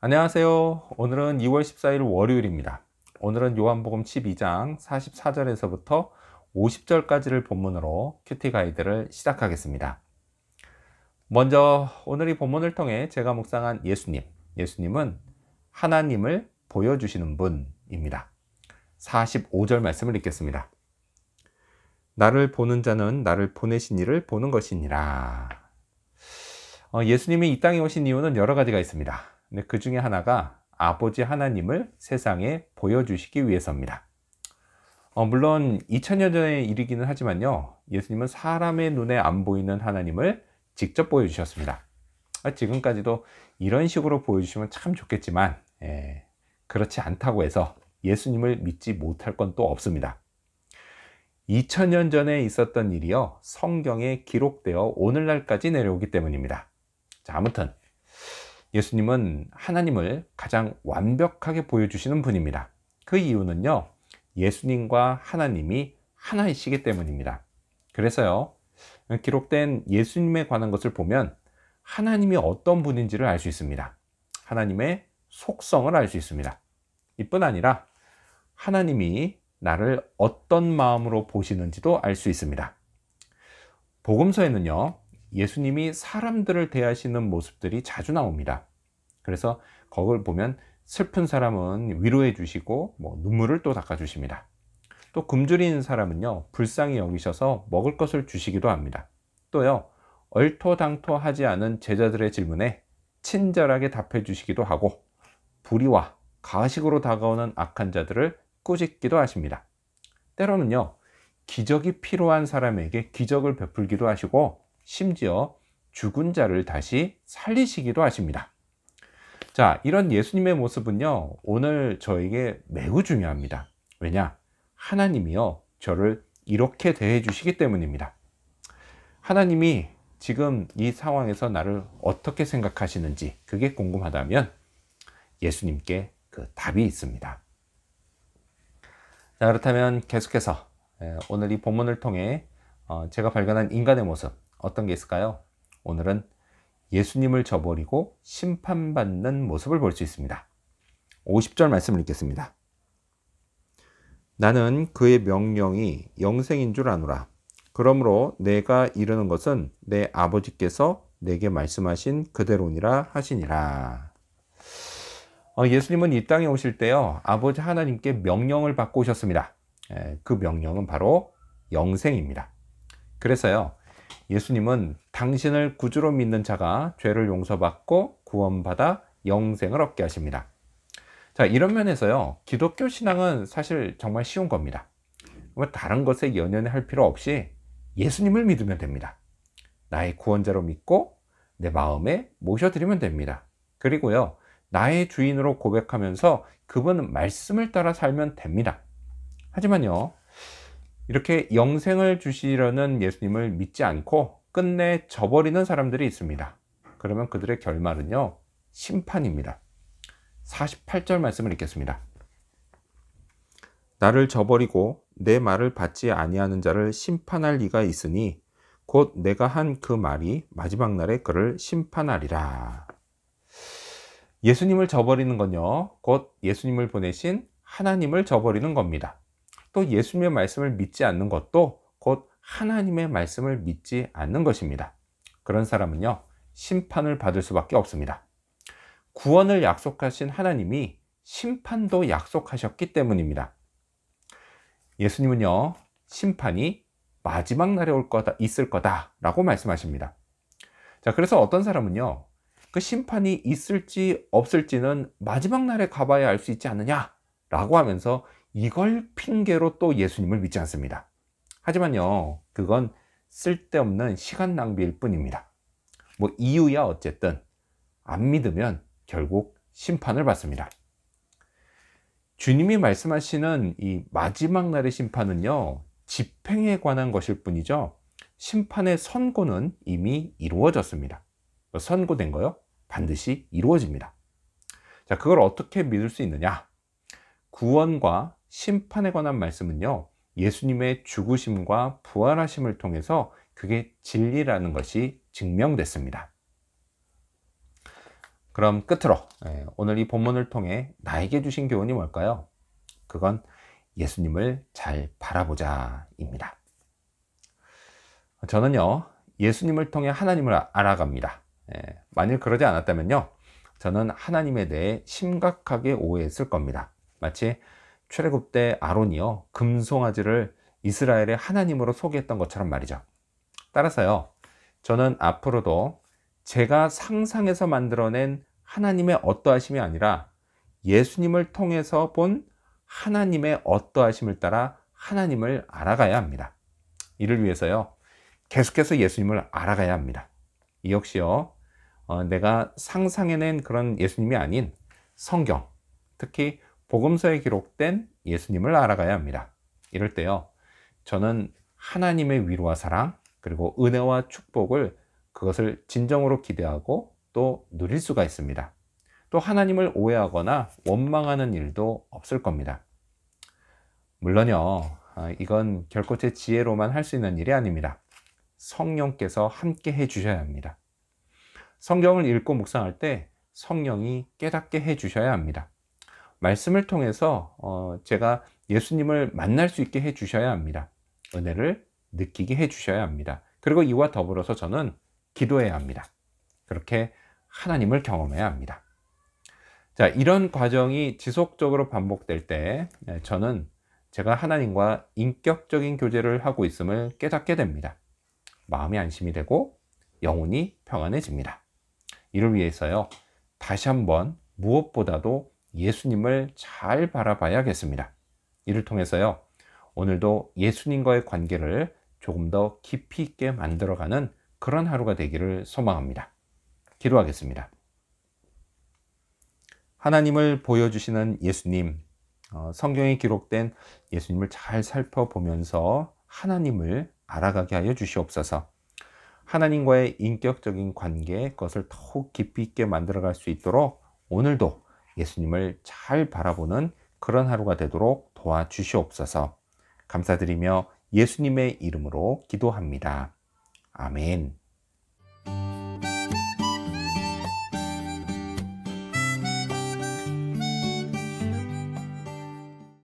안녕하세요. 오늘은 2월 14일 월요일입니다. 오늘은 요한복음 12장 44절에서부터 50절까지를 본문으로 큐티 가이드를 시작하겠습니다. 먼저 오늘 이 본문을 통해 제가 묵상한 예수님은 하나님을 보여주시는 분입니다. 45절 말씀을 읽겠습니다. 나를 보는 자는 나를 보내신 이를 보는 것이니라. 예수님이 이 땅에 오신 이유는 여러 가지가 있습니다. 근데 그 중에 하나가 아버지 하나님을 세상에 보여주시기 위해서입니다. 물론 2000년 전의 일이기는 하지만요, 예수님은 사람의 눈에 안 보이는 하나님을 직접 보여주셨습니다. 지금까지도 이런 식으로 보여주시면 참 좋겠지만 그렇지 않다고 해서 예수님을 믿지 못할 건 또 없습니다. 2000년 전에 있었던 일이요, 성경에 기록되어 오늘날까지 내려오기 때문입니다. 자, 아무튼 예수님은 하나님을 가장 완벽하게 보여주시는 분입니다. 그 이유는요, 예수님과 하나님이 하나이시기 때문입니다. 그래서요, 기록된 예수님에 관한 것을 보면 하나님이 어떤 분인지를 알 수 있습니다. 하나님의 속성을 알 수 있습니다. 이뿐 아니라 하나님이 나를 어떤 마음으로 보시는지도 알 수 있습니다. 복음서에는요, 예수님이 사람들을 대하시는 모습들이 자주 나옵니다. 그래서 그걸 보면 슬픈 사람은 위로해 주시고 눈물을 또 닦아 주십니다. 또 굶주린 사람은요, 불쌍히 여기셔서 먹을 것을 주시기도 합니다. 또요, 얼토당토하지 않은 제자들의 질문에 친절하게 답해 주시기도 하고, 불의와 가식으로 다가오는 악한 자들을 꾸짖기도 하십니다. 때로는요, 기적이 필요한 사람에게 기적을 베풀기도 하시고, 심지어 죽은 자를 다시 살리시기도 하십니다. 자, 이런 예수님의 모습은요, 오늘 저에게 매우 중요합니다. 왜냐? 하나님이요, 저를 이렇게 대해 주시기 때문입니다. 하나님이 지금 이 상황에서 나를 어떻게 생각하시는지 그게 궁금하다면 예수님께 그 답이 있습니다. 자, 그렇다면 계속해서 오늘 이 본문을 통해 제가 발견한 인간의 모습, 어떤 게 있을까요? 오늘은 예수님을 저버리고 심판받는 모습을 볼 수 있습니다. 50절 말씀을 읽겠습니다. 나는 그의 명령이 영생인 줄 아노라. 그러므로 내가 이르는 것은 내 아버지께서 내게 말씀하신 그대로니라 하시니라. 예수님은 이 땅에 오실 때요, 아버지 하나님께 명령을 받고 오셨습니다. 그 명령은 바로 영생입니다. 그래서요, 예수님은 당신을 구주로 믿는 자가 죄를 용서받고 구원받아 영생을 얻게 하십니다. 자, 이런 면에서요, 기독교 신앙은 사실 정말 쉬운 겁니다. 다른 것에 연연할 필요 없이 예수님을 믿으면 됩니다. 나의 구원자로 믿고 내 마음에 모셔드리면 됩니다. 그리고요, 나의 주인으로 고백하면서 그분 말씀을 따라 살면 됩니다. 하지만요, 이렇게 영생을 주시려는 예수님을 믿지 않고 끝내 저버리는 사람들이 있습니다. 그러면 그들의 결말은요, 심판입니다. 48절 말씀을 읽겠습니다. 나를 저버리고 내 말을 받지 아니하는 자를 심판할 리가 있으니 곧 내가 한 그 말이 마지막 날에 그를 심판하리라. 예수님을 저버리는 건요, 곧 예수님을 보내신 하나님을 저버리는 겁니다. 또 예수님의 말씀을 믿지 않는 것도 곧 하나님의 말씀을 믿지 않는 것입니다. 그런 사람은요, 심판을 받을 수밖에 없습니다. 구원을 약속하신 하나님이 심판도 약속하셨기 때문입니다. 예수님은요, 심판이 마지막 날에 올 거다, 있을 거다라고 말씀하십니다. 자, 그래서 어떤 사람은요, 그 심판이 있을지 없을지는 마지막 날에 가봐야 알 수 있지 않느냐라고 하면서 이걸 핑계로 또 예수님을 믿지 않습니다. 하지만요, 그건 쓸데없는 시간 낭비일 뿐입니다. 이유야 어쨌든 안 믿으면 결국 심판을 받습니다. 주님이 말씀하시는 이 마지막 날의 심판은요, 집행에 관한 것일 뿐이죠, 심판의 선고는 이미 이루어졌습니다. 선고된 거요, 반드시 이루어집니다. 자, 그걸 어떻게 믿을 수 있느냐? 구원과 심판에 관한 말씀은요, 예수님의 죽으심과 부활하심을 통해서 그게 진리라는 것이 증명됐습니다. 그럼 끝으로 오늘 이 본문을 통해 나에게 주신 교훈이 뭘까요? 그건 예수님을 잘 바라보자입니다. 저는요, 예수님을 통해 하나님을 알아갑니다. 만일 그러지 않았다면요, 저는 하나님에 대해 심각하게 오해했을 겁니다. 마치 출애굽 때 아론이요, 금송아지를 이스라엘의 하나님으로 소개했던 것처럼 말이죠. 따라서요, 저는 앞으로도 제가 상상해서 만들어낸 하나님의 어떠하심이 아니라 예수님을 통해서 본 하나님의 어떠하심을 따라 하나님을 알아가야 합니다. 이를 위해서요, 계속해서 예수님을 알아가야 합니다. 이 역시요, 내가 상상해낸 그런 예수님이 아닌 성경, 특히 복음서에 기록된 예수님을 알아가야 합니다. 이럴 때요, 저는 하나님의 위로와 사랑, 그리고 은혜와 축복을 그것을 진정으로 기대하고 또 누릴 수가 있습니다. 또 하나님을 오해하거나 원망하는 일도 없을 겁니다. 물론요, 이건 결코 제 지혜로만 할 수 있는 일이 아닙니다. 성령께서 함께 해 주셔야 합니다. 성경을 읽고 묵상할 때 성령이 깨닫게 해 주셔야 합니다. 말씀을 통해서 제가 예수님을 만날 수 있게 해 주셔야 합니다. 은혜를 느끼게 해 주셔야 합니다. 그리고 이와 더불어서 저는 기도해야 합니다. 그렇게 하나님을 경험해야 합니다. 자, 이런 과정이 지속적으로 반복될 때 저는 제가 하나님과 인격적인 교제를 하고 있음을 깨닫게 됩니다. 마음이 안심이 되고 영혼이 평안해집니다. 이를 위해서요, 다시 한번 무엇보다도 예수님을 잘 바라봐야겠습니다. 이를 통해서요, 오늘도 예수님과의 관계를 조금 더 깊이 있게 만들어가는 그런 하루가 되기를 소망합니다. 기도하겠습니다. 하나님을 보여주시는 예수님, 성경에 기록된 예수님을 잘 살펴보면서 하나님을 알아가게 하여 주시옵소서. 하나님과의 인격적인 관계, 그것을 더욱 깊이 있게 만들어갈 수 있도록 오늘도 예수님을 잘 바라보는 그런 하루가 되도록 도와주시옵소서. 감사드리며 예수님의 이름으로 기도합니다. 아멘.